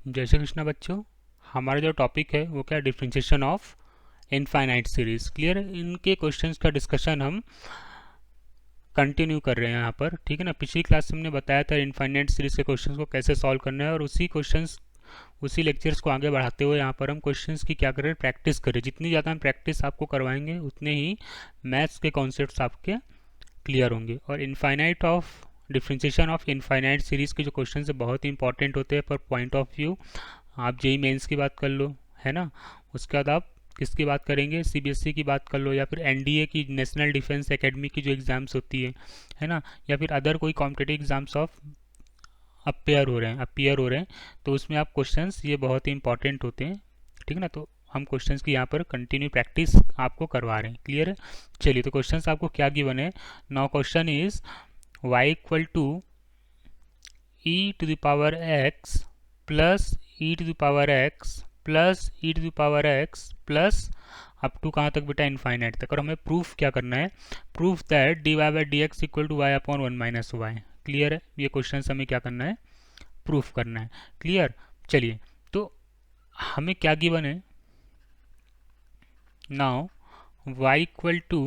जय श्री कृष्णा बच्चों। हमारा जो टॉपिक है वो क्या, differentiation of infinite series. Clear है, इनके क्वेश्चंस का डिस्कशन हम कंटिन्यू कर रहे हैं यहाँ पर। ठीक है ना, पिछली क्लास में हमने बताया था इनफाइनाइट सीरीज के क्वेश्चंस को कैसे सॉल्व करना है, और उसी लेक्चर्स को आगे बढ़ाते हुए यहाँ पर हम क्वेश्चंस की क्या करें, प्रैक्टिस करें। जितनी ज़्यादा हम प्रैक्टिस आपको करवाएंगे उतने ही मैथ्स के कॉन्सेप्ट्स आपके क्लियर होंगे। और infinite of differentiation of infinite series के जो क्वेश्चन है बहुत ही इंपॉर्टेंट होते हैं पर पॉइंट ऑफ व्यू। आप जेई मेंस की बात कर लो, है ना, उसके बाद आप किसकी बात करेंगे, सीबीएसई की बात कर लो, या फिर एनडीए की, नेशनल डिफेंस एकेडमी की जो एग्ज़ाम्स होती है ना, या फिर अदर कोई कॉम्पिटेटिव एग्जाम्स ऑफ अपीयर हो रहे हैं, तो उसमें आप क्वेश्चंस ये बहुत ही इंपॉर्टेंट होते हैं। ठीक है ना, तो हम क्वेश्चंस की यहाँ पर कंटिन्यू प्रैक्टिस आपको करवा रहे हैं। क्लियर है, चलिए तो क्वेश्चंस आपको क्या गिवन है। Now question is y equal to e to the power x plus e to the power x plus e to the power x plus up to कहाँ तक बेटा, इनफाइनाइट तक। और हमें प्रूफ क्या करना है, proof that D Y by D x equal to Y upon one minus Y. Clear है, ये क्वेश्चन हमें क्या करना है, प्रूफ करना है। क्लियर, चलिए तो हमें क्या गिवन है। Now y equal to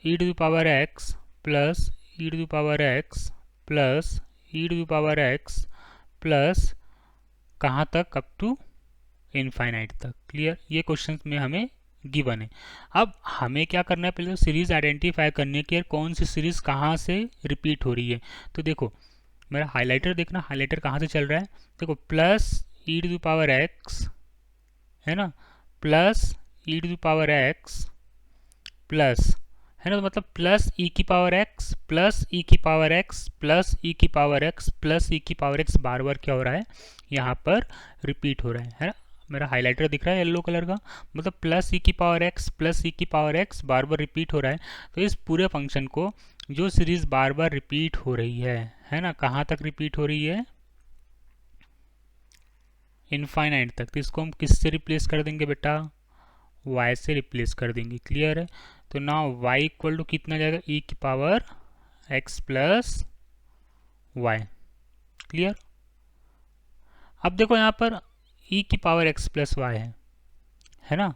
e to the power x plus e to the power x plus e to the power x plus कहाँ तक, अप टू इनफाइनाइट तक। क्लियर, ये क्वेश्चन में हमें गिवन है। अब हमें क्या करना है, पहले तो सीरीज आइडेंटिफाई करने की, कौन सी सीरीज कहाँ से रिपीट हो रही है। तो देखो मेरा हाइलाइटर देखना, हाइलाइटर कहाँ से चल रहा है, देखो plus E to the power X, है ना, plus E to the power X plus, है ना, तो मतलब प्लस ई की पावर एक्स प्लस ई की पावर एक्स प्लस ई की पावर एक्स प्लस ई की पावर एक्स बार बार क्या हो रहा है, यहाँ पर रिपीट हो रहा है ना। मेरा हाइलाइटर दिख रहा है येलो कलर का, मतलब प्लस ई की पावर एक्स प्लस ई की पावर एक्स बार बार रिपीट हो रहा है। तो इस पूरे फंक्शन को जो सीरीज बार बार रिपीट हो रही है ना, कहाँ तक रिपीट हो रही है, इनफाइनाइट तक, तो इसको हम किससे रिप्लेस कर देंगे बेटा, y से रिप्लेस कर देंगे। क्लियर है, तो ना y इक्वल टू कितना जाएगा, e की power x plus Y. Clear, अब देखो यहाँ पर e की पावर x प्लस वाई है ना।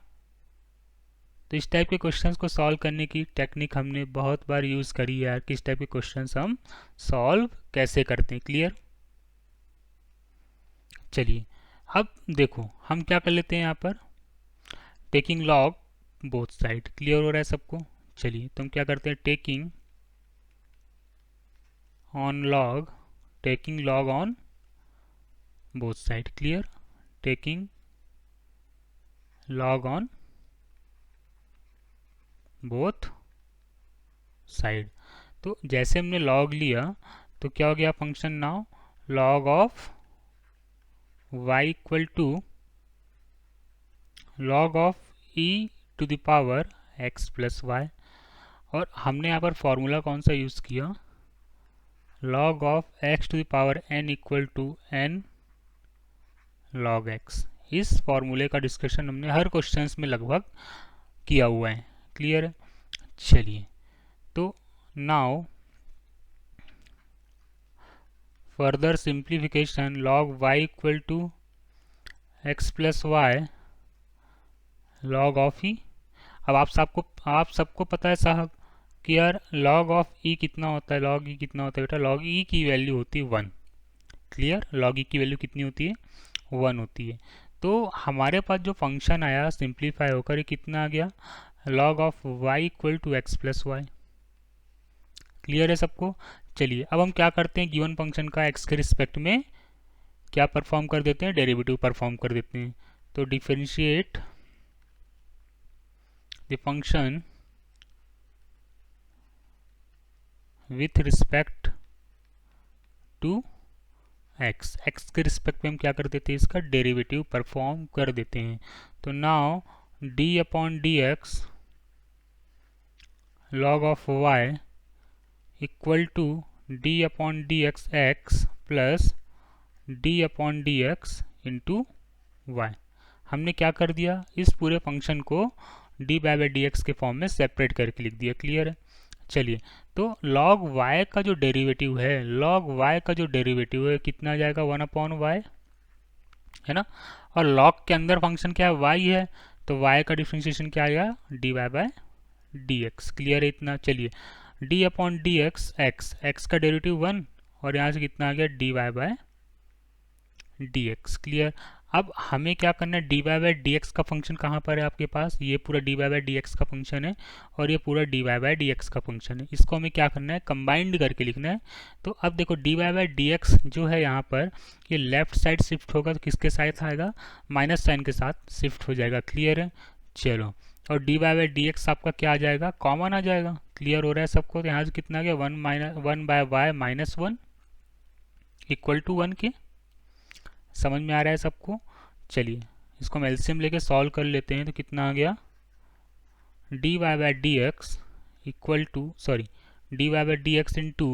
तो इस टाइप के क्वेश्चंस को सॉल्व करने की टेक्निक हमने बहुत बार यूज़ करी है यार, किस टाइप के क्वेश्चंस हम सॉल्व कैसे करते हैं। क्लियर, चलिए अब देखो हम क्या कर लेते हैं यहाँ पर, taking log both side. Clear हो रहा है सबको, चलिए तो हम क्या करते हैं, taking on log, taking log on both side. Clear, taking log on both side. तो जैसे हमने लॉग लिया तो क्या हो गया function, now log of y equal to log of e to the power x plus Y. और हमने यहाँ पर फॉर्मूला कौन सा यूज़ किया, log of x to the power n equal to n log x। इस फॉर्मूले का डिस्कशन हमने हर क्वेश्चंस में लगभग किया हुआ है। क्लियर है, चलिए तो now further simplification, log y equal to x plus Y log of e। अब आप सबको पता है साहब कि यार log ऑफ e कितना होता है, log e कितना होता है बेटा, log e की वैल्यू होती है 1। क्लियर, log e की वैल्यू कितनी होती है, 1 होती है। तो हमारे पास जो फंक्शन आया सिंप्लीफाई होकर, ये कितना आ गया, log of y equal to X plus Y. Clear है सबको, चलिए अब हम क्या करते हैं, गिवन फंक्शन का x के रिस्पेक्ट में क्या परफॉर्म कर देते हैं, डेरिवेटिव परफॉर्म कर देते हैं। तो differentiate the function with respect to x के रिस्पेक्ट में हम क्या कर देते हैं, इसका डेरिवेटिव परफॉर्म कर देते हैं। तो now d upon d x log of y equal to d upon d x x plus d upon d x into y. हमने क्या कर दिया, इस पूरे फंक्शन को d बाई डी एक्स के फॉर्म में सेपरेट करके लिख दिया। क्लियर है, चलिए तो log y का जो डेरिवेटिव है, log y का जो डेरिवेटिव है कितना आ जाएगा, 1 अपॉन वाई। है ना। और लॉग के अंदर फंक्शन क्या है, y है, तो y का डिफ्रेंशिएशन क्या आएगा, dy बाय dx। क्लियर है इतना। चलिए d upon d x, x का डेरिवेटिव 1 और यहाँ से कितना आ गया dy बाय dx। क्लियर। अब हमें क्या करना है, dy बाय dx का फंक्शन कहाँ पर है आपके पास, ये पूरा dy बाय dx का फंक्शन है और ये पूरा dy बाय dx का फंक्शन है। इसको हमें क्या करना है, कंबाइंड करके लिखना है। तो अब देखो dy बाय dx जो है यहाँ पर, ये लेफ्ट साइड शिफ्ट होगा तो किसके साथ आएगा, माइनस साइन के साथ शिफ्ट हो जाएगा। क्लियर है। चलो, और dy बाय dx आपका क्या आ जाएगा, कॉमन आ जाएगा। क्लियर हो रहा है सबको। तो यहाँ से कितना आ गया, one by y minus one equal to 1 के। समझ में आ रहा है सबको। चलिए इसको हम एलसीएम लेके सॉल्व कर लेते हैं। तो कितना आ गया, d Y by D x equal to, sorry, d Y by D x into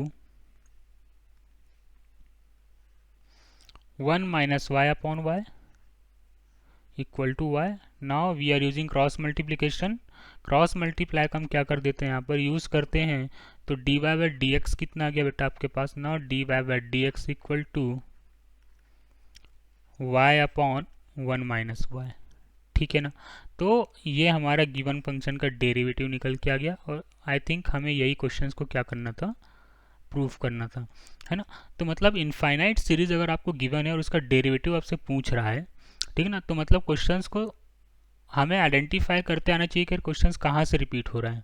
1 minus y upon y equal to y. Now we are using cross multiplication. Cross multiply का हम क्या कर देते हैं, यहाँ पर यूज़ करते हैं। तो d Y by D x कितना आ गया बेटा आपके पास, now d Y by D x equal to y upon 1 minus y. ठीक है ना। तो ये हमारा गिवन फंक्शन का डेरिवेटिव निकल के आ गया। और आई थिंक हमें यही क्वेश्चंस को क्या करना था, प्रूफ करना था, है ना। तो मतलब इनफाइनाइट सीरीज अगर आपको गिवन है और उसका डेरिवेटिव आपसे पूछ रहा है, ठीक है ना, तो मतलब क्वेश्चंस को हमें आइडेंटिफाई करते आना चाहिए कि क्वेश्चंस कहाँ से रिपीट हो रहा है।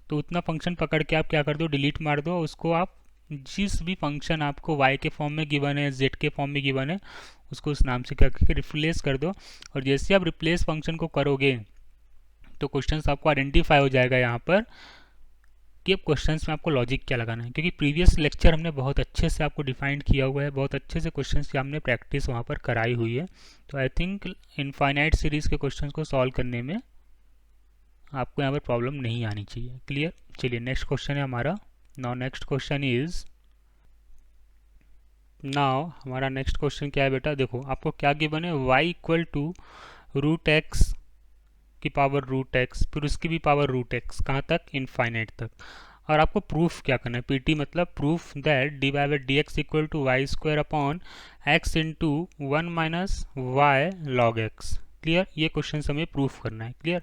तो उतना फंक्शन पकड़ के आप क्या कर दो, डिलीट मार दो उसको। आप जिस भी फंक्शन आपको y के फॉर्म में गिवन है, z के फॉर्म में गिवन है, उसको उस नाम से क्या करके रिप्लेस कर दो। और जैसे आप रिप्लेस फंक्शन को करोगे तो क्वेश्चंस आपको आइडेंटिफाई हो जाएगा यहाँ पर कि अब क्वेश्चंस में आपको लॉजिक क्या लगाना है। क्योंकि प्रीवियस लेक्चर हमने बहुत अच्छे से आपको डिफाइन किया हुआ है, बहुत अच्छे से क्वेश्चंस की हमने प्रैक्टिस वहाँ पर कराई हुई है। तो आई थिंक इनफाइनाइट सीरीज़ के क्वेश्चंस को सॉल्व करने में आपको यहाँ पर प्रॉब्लम नहीं आनी चाहिए। क्लियर। चलिए नेक्स्ट क्वेश्चन है हमारा। Now next question is, now हमारा नेक्स्ट क्वेश्चन क्या है बेटा, देखो आपको क्या गिवन है, y equal to root x की पावर रूट एक्स, फिर उसकी भी पावर रूट एक्स, कहाँ तक, इनफाइनाइट तक। और आपको प्रूफ क्या करना है, पीटी मतलब proof that D Y by D x equal to y square upon x into 1 minus y log x. Clear. ये क्वेश्चन हमें प्रूफ करना है। क्लियर।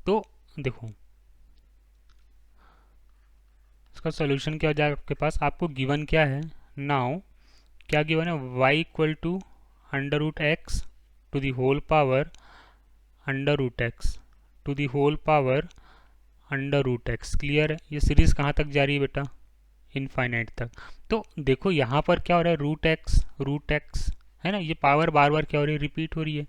तो देखो इसका सोल्यूशन क्या हो जाएगा आपके पास, आपको गिवन क्या है, नाउ क्या गिवन है, y equal to under root x to the whole power under root x to the whole power under root x. Clear है। ये सीरीज कहाँ तक जा रही है बेटा, इनफाइनाइट तक। तो देखो यहाँ पर क्या हो रहा है, रूट एक्स है ना, ये पावर बार बार क्या हो रही है, रिपीट हो रही है।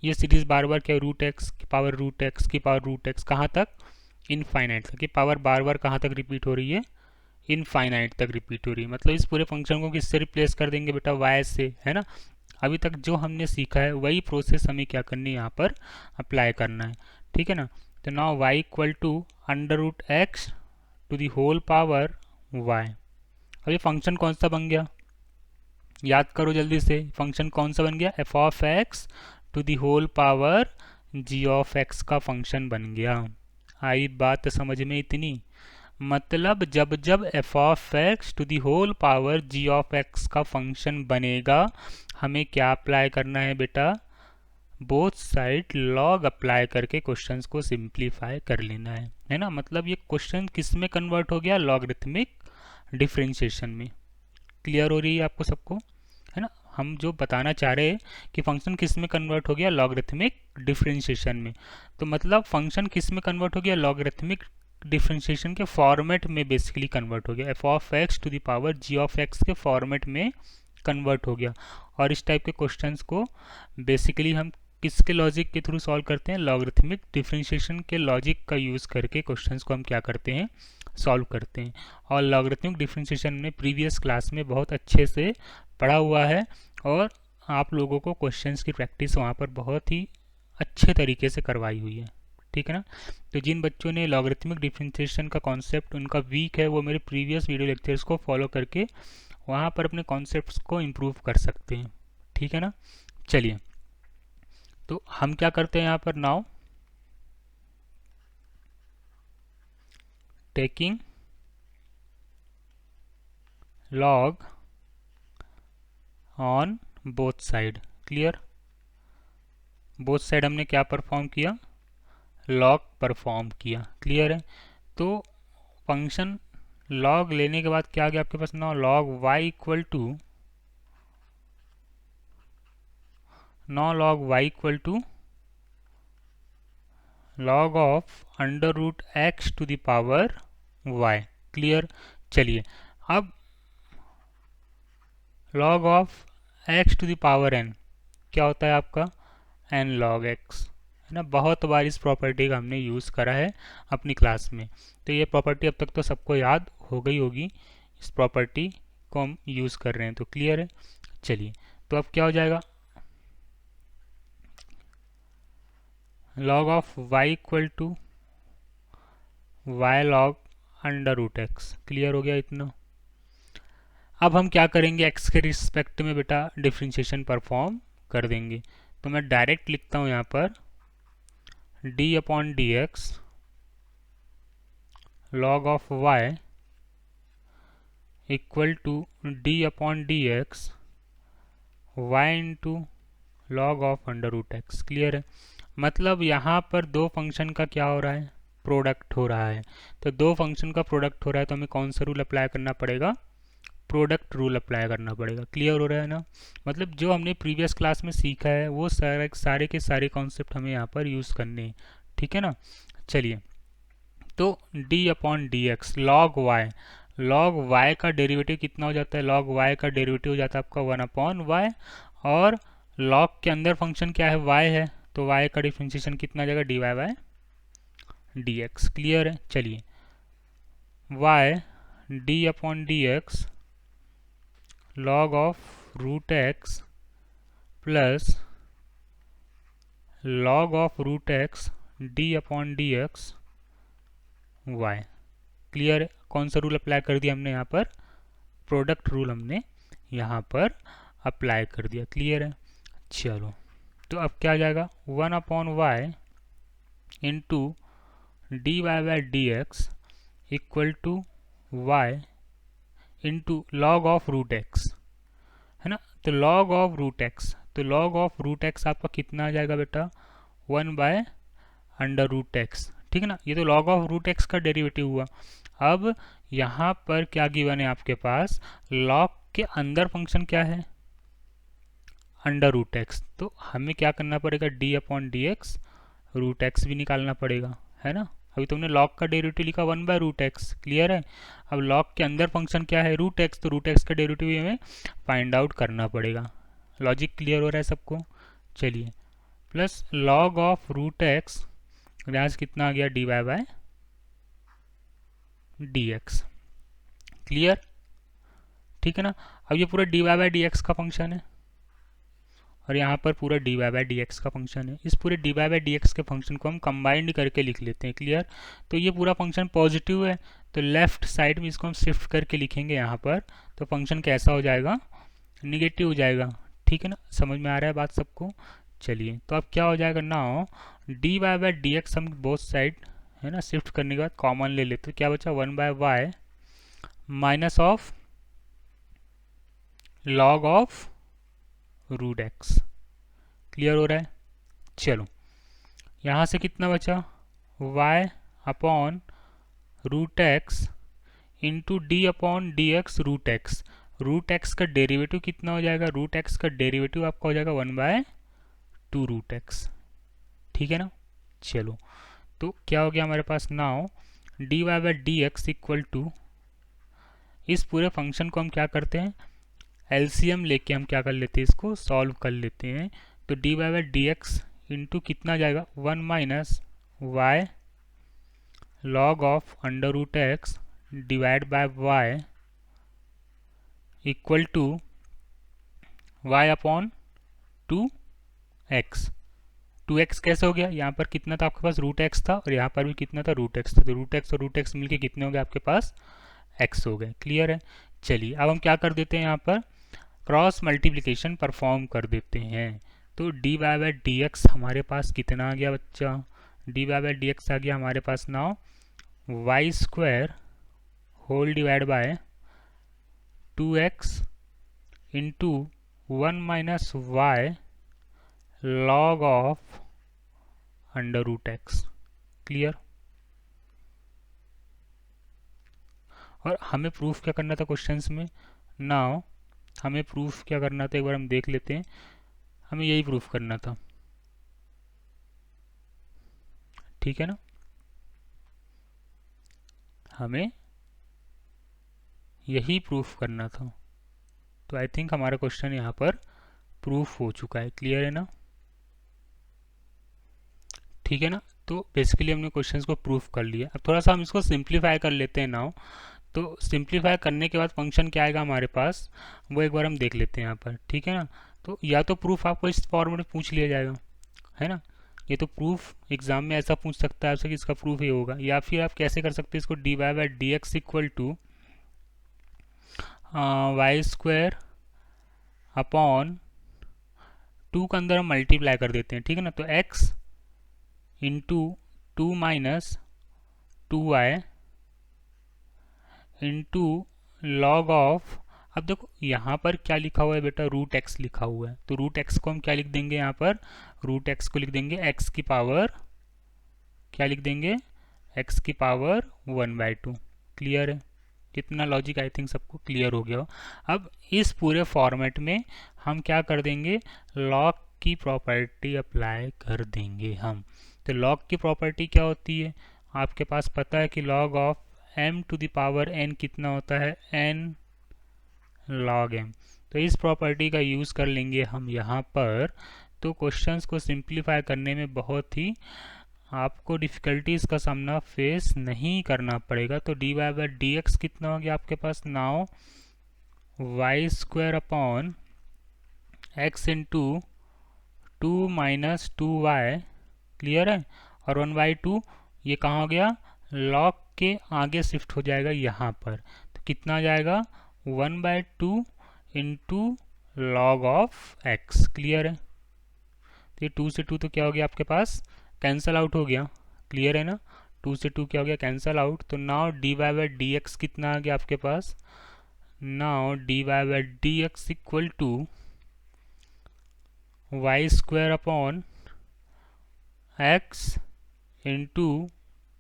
ये सीरीज बार बार क्या, रूट एक्स की पावर रूट एक्स की पावर रूट एक्स, कहाँ तक, इनफाइनाइट तक। ये पावर बार बार कहाँ तक रिपीट हो रही है, इनफाइनाइट तक रिपीट हो रही है। मतलब इस पूरे फंक्शन को किससे रिप्लेस कर देंगे बेटा, y से, है ना। अभी तक जो हमने सीखा है वही प्रोसेस हमें क्या करनी है, यहाँ पर अप्लाई करना है। ठीक है ना। तो now y equal to under root x to the whole power y। अब ये फंक्शन कौन सा बन गया, याद करो जल्दी से, फंक्शन कौन सा बन गया, f of x to the whole power g of x का फंक्शन बन गया। आई बात समझ में इतनी। मतलब जब जब f of x to the whole power g of x का फंक्शन बनेगा, हमें क्या अप्लाई करना है बेटा, बोथ साइड लॉग अप्लाई करके क्वेश्चंस को सिंप्लीफाई कर लेना है ना। मतलब ये क्वेश्चन किस में कन्वर्ट हो गया, लॉगरिथमिक डिफरेंशिएशन में। क्लियर हो रही है आपको सबको, है ना। हम जो बताना चाह रहे हैं कि फंक्शन किस में कन्वर्ट हो गया, लॉगरिथमिक डिफरेंशिएशन में। तो मतलब फंक्शन किस में कन्वर्ट हो गया, लॉगरिथमिक डिफरेंशिएशन के फॉर्मेट में बेसिकली कन्वर्ट हो गया, f of x to the power g of x के फॉर्मेट में कन्वर्ट हो गया। और इस टाइप के क्वेश्चंस को बेसिकली हम किसके लॉजिक के थ्रू सॉल्व करते हैं, लॉगरिथमिक डिफरेंशिएशन के लॉजिक का यूज़ करके क्वेश्चंस को हम क्या करते हैं, सॉल्व करते हैं। और लॉगरिथमिक डिफरेंशिएशन में प्रीवियस क्लास में बहुत अच्छे से पढ़ा हुआ है और आप लोगों को क्वेश्चंस की प्रैक्टिस वहाँ पर बहुत ही अच्छे तरीके से करवाई हुई है। ठीक है ना। तो जिन बच्चों ने लॉगरिथमिक डिफरेंशिएशन का कॉन्सेप्ट उनका वीक है, वो मेरे प्रीवियस वीडियो लेक्चर्स को फॉलो करके वहाँ पर अपने कॉन्सेप्ट्स को इम्प्रूव कर सकते हैं। ठीक है ना। चलिए तो हम क्या करते हैं यहाँ पर, now taking log on both side। Clear. Both side हमने क्या परफॉर्म किया, लॉग परफॉर्म किया। क्लियर है। तो फंक्शन लॉग लेने के बाद क्या आ गया आपके पास ना, log y equal to log of under root x to the power y. Clear. चलिए अब log of x to the power n क्या होता है आपका, एन लॉग एक्स, है ना। बहुत बार इस प्रॉपर्टी का हमने यूज़ करा है अपनी क्लास में, तो ये प्रॉपर्टी अब तक तो सबको याद हो गई होगी। इस प्रॉपर्टी को हम यूज़ कर रहे हैं, तो क्लियर है। चलिए तो अब क्या हो जाएगा, log of y equal to y log under root x. Clear हो गया इतना। अब हम क्या करेंगे, x के रिस्पेक्ट में बेटा डिफ्रेंशिएशन परफॉर्म कर देंगे। तो मैं डायरेक्ट लिखता हूँ यहाँ पर d upon d x log of y equal to d upon d x y into log of under root x. Clear है। मतलब यहाँ पर दो फंक्शन का क्या हो रहा है, प्रोडक्ट हो रहा है। तो दो फंक्शन का प्रोडक्ट हो रहा है तो हमें कौन सा रूल अप्लाई करना पड़ेगा, प्रोडक्ट रूल अप्लाई करना पड़ेगा। क्लियर हो रहा है ना। मतलब जो हमने प्रीवियस क्लास में सीखा है वो सारे के सारे कॉन्सेप्ट हमें यहाँ पर यूज़ करने हैं। ठीक है ना। चलिए तो d upon d x log y का डेरिवेटिव कितना हो जाता है, लॉग y का डेरिवेटिव हो जाता है आपका 1 अपॉन y, और लॉग के अंदर फंक्शन क्या है, y है, तो y का डिफरेंशिएशन कितना आ जाएगा, dy by d x. Clear है। चलिए y d upon d x log of root x plus log of root x d upon d x y. Clear है। कौन सा रूल अप्लाई कर दिया हमने यहाँ पर, प्रोडक्ट रूल हमने यहाँ पर अप्लाई कर दिया। क्लियर है। चलो तो अब क्या आ जाएगा, 1 upon y into d Y by D x equal to y into log of root x, है ना। तो लॉग ऑफ रूट एक्स, तो लॉग ऑफ रूट एक्स आपका कितना आ जाएगा बेटा, 1 बाय अंडर रूट एक्स। ठीक है ना। ये तो लॉग ऑफ रूट एक्स का डेरिवेटिव हुआ। अब यहाँ पर क्या गिवन है आपके पास, लॉग के अंदर फंक्शन क्या है, अंडर रूट एक्स। तो हमें क्या करना पड़ेगा, d upon d x root x भी निकालना पड़ेगा, है ना। अभी तुमने लॉग का डेरिवेटिव लिखा 1 बाय रूट एक्स। क्लियर है। अब लॉग के अंदर फंक्शन क्या है, रूट एक्स, तो रूट एक्स का डेरिवेटिव हमें फाइंड आउट करना पड़ेगा। लॉजिक क्लियर हो रहा है सबको। चलिए plus log of root x यहाँ से कितना आ गया, d y by d x. Clear. ठीक है ना। अब ये पूरा d Y by D x का फंक्शन है और यहाँ पर पूरा d Y by D x का फंक्शन है। इस पूरे d Y by D x के फंक्शन को हम कंबाइंड करके लिख लेते हैं। क्लियर। तो ये पूरा फंक्शन पॉजिटिव है तो लेफ्ट साइड में इसको हम शिफ्ट करके लिखेंगे यहाँ पर, तो फंक्शन कैसा हो जाएगा, निगेटिव हो जाएगा। ठीक है ना। समझ में आ रहा है बात सबको। चलिए तो अब क्या हो जाएगा, now d Y by D x हम बोथ साइड, है ना, शिफ्ट करने के बाद कॉमन ले लेते, तो क्या बचा, 1 by y minus of log of root x. Clear हो रहा है। चलो यहाँ से कितना बचा, y upon root x into d upon d x root x. Root x का डेरिवेटिव कितना हो जाएगा, रूट एक्स का डेरिवेटिव आपका हो जाएगा 1 बाय 2 रूट एक्स। ठीक है ना। चलो तो क्या हो गया हमारे पास, now d Y by D x equal to, इस पूरे फंक्शन को हम क्या करते हैं, एलसीएम लेके हम क्या कर लेते हैं, इसको सॉल्व कर लेते हैं। तो d Y by D x into कितना जाएगा, 1 minus y log of under root x divide by y equal to Y upon 2x। 2x कैसे हो गया, यहाँ पर कितना था आपके पास, रूट एक्स था, और यहाँ पर भी कितना था, रूट एक्स था। तो रूट एक्स और रूट एक्स मिलके कितने हो गए आपके पास, x हो गए। क्लियर है। चलिए अब हम क्या कर देते हैं, यहाँ पर क्रॉस मल्टीप्लिकेशन परफॉर्म कर देते हैं। तो d Y by D x हमारे पास कितना आ गया बच्चा, d Y by D x आ गया हमारे पास now y square whole divide by 2x into 1 minus y log of under root x. Clear. और हमें प्रूफ क्या करना था क्वेश्चंस में? नाउ हमें प्रूफ क्या करना था, एक बार हम देख लेते हैं। हमें यही प्रूफ करना था, ठीक है ना। हमें यही प्रूफ करना था। तो आई थिंक हमारा क्वेश्चन यहाँ पर प्रूफ हो चुका है। क्लियर है ना, ठीक है ना। तो बेसिकली हमने क्वेश्चंस को प्रूफ कर लिया। अब थोड़ा सा हम इसको सिंप्लीफाई कर लेते हैं नाउ। तो सिंप्लीफाई करने के बाद फंक्शन क्या आएगा हमारे पास, वो एक बार हम देख लेते हैं यहाँ पर, ठीक है ना। तो या तो प्रूफ आपको इस फॉर्म में पूछ लिया जाएगा, है ना। ये तो प्रूफ एग्जाम में ऐसा पूछ सकता है आपसे कि इसका प्रूफ ये होगा। या फिर आप कैसे कर सकते हैं इसको, d Y by D x equal to y square upon 2 के अंदर हम मल्टीप्लाई कर देते हैं, ठीक है ना। तो x into 2 minus 2y into log of, अब देखो यहाँ पर क्या लिखा हुआ है बेटा, रूट एक्स लिखा हुआ है। तो रूट एक्स को हम क्या लिख देंगे यहाँ पर, रूट एक्स को लिख देंगे एक्स की पावर, क्या लिख देंगे, एक्स की पावर 1/2। क्लियर है, इतना लॉजिक आई थिंक सबको क्लियर हो गया हो। अब इस पूरे फॉर्मेट में हम क्या कर देंगे, लॉग की प्रॉपर्टी अप्लाई कर देंगे हम। तो लॉग की प्रॉपर्टी क्या होती है, आपके पास पता है कि log of m to the power n कितना होता है, n log m। तो इस प्रॉपर्टी का यूज़ कर लेंगे हम यहाँ पर। तो क्वेश्चंस को सिंप्लीफाई करने में बहुत ही आपको डिफ़िकल्टीज का सामना फेस नहीं करना पड़ेगा। तो d Y by D x कितना हो गया आपके पास, now y square upon x into 2 minus 2y। Clear है। और 1/2 ये कहाँ हो गया, लॉग के आगे शिफ्ट हो जाएगा यहाँ पर। तो कितना आ जाएगा, 1/2 into log of x. Clear है। तो ये 2 से 2 तो क्या हो गया आपके पास, कैंसल आउट हो गया। क्लियर है ना, 2 से 2 क्या हो गया, कैंसल आउट। तो now d Y by D x कितना आ गया आपके पास, now d Y by D x equal to y square upon x into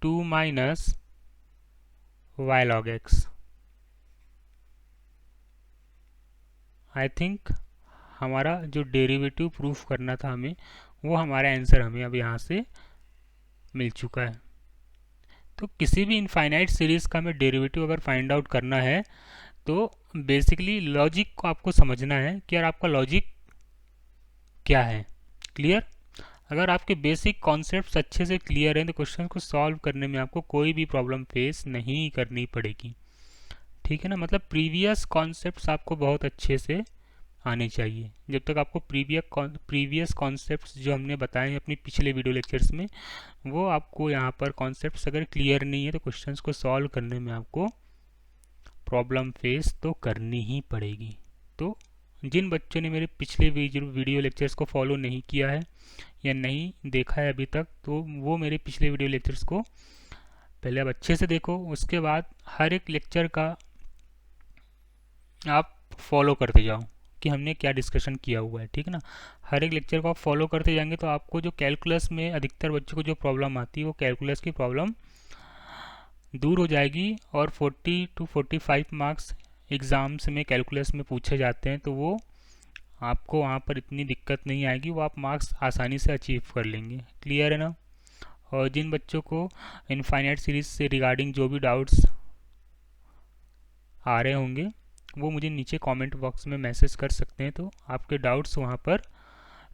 2 minus y log x. I think हमारा जो डेरिवेटिव प्रूफ करना था हमें, वो हमारा आंसर हमें अब यहाँ से मिल चुका है। तो किसी भी इनफाइनाइट सीरीज़ का हमें डेरिवेटिव अगर फाइंड आउट करना है तो बेसिकली लॉजिक को आपको समझना है कि यार आपका लॉजिक क्या है। क्लियर। अगर आपके बेसिक कॉन्सेप्ट्स अच्छे से क्लियर हैं तो क्वेश्चन को सॉल्व करने में आपको कोई भी प्रॉब्लम फेस नहीं करनी पड़ेगी, ठीक है ना। मतलब प्रीवियस कॉन्सेप्ट्स आपको बहुत अच्छे से आने चाहिए। जब तक आपको प्रीवियस कॉन्सेप्ट्स जो हमने बताए हैं अपनी पिछले वीडियो लेक्चर्स में, वो आपको यहाँ पर कॉन्सेप्ट्स अगर क्लियर नहीं है तो क्वेश्चंस को सॉल्व करने में आपको प्रॉब्लम फेस तो करनी ही पड़ेगी। तो जिन बच्चों ने मेरे पिछले वीडियो लेक्चर्स को फॉलो नहीं किया है या नहीं देखा है अभी तक, तो वो मेरे पिछले वीडियो लेक्चर्स को पहले आप अच्छे से देखो, उसके बाद हर एक लेक्चर का आप फॉलो करते जाओ कि हमने क्या डिस्कशन किया हुआ है, ठीक है ना। हर एक लेक्चर को आप फॉलो करते जाएंगे तो आपको जो कैलकुलस में अधिकतर बच्चों को जो प्रॉब्लम आती है वो कैलकुलस की प्रॉब्लम दूर हो जाएगी। और 40 to 45 मार्क्स एग्ज़ाम्स में कैलकुलस में पूछे जाते हैं, तो वो आपको वहाँ पर इतनी दिक्कत नहीं आएगी, वो आप मार्क्स आसानी से अचीव कर लेंगे। क्लियर है ना। और जिन बच्चों को इनफाइनाइट सीरीज से रिगार्डिंग जो भी डाउट्स आ रहे होंगे वो मुझे नीचे कमेंट बॉक्स में मैसेज कर सकते हैं, तो आपके डाउट्स वहाँ पर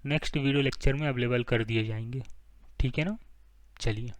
नेक्स्ट वीडियो लेक्चर में अवेलेबल कर दिए जाएंगे, ठीक है ना। चलिए।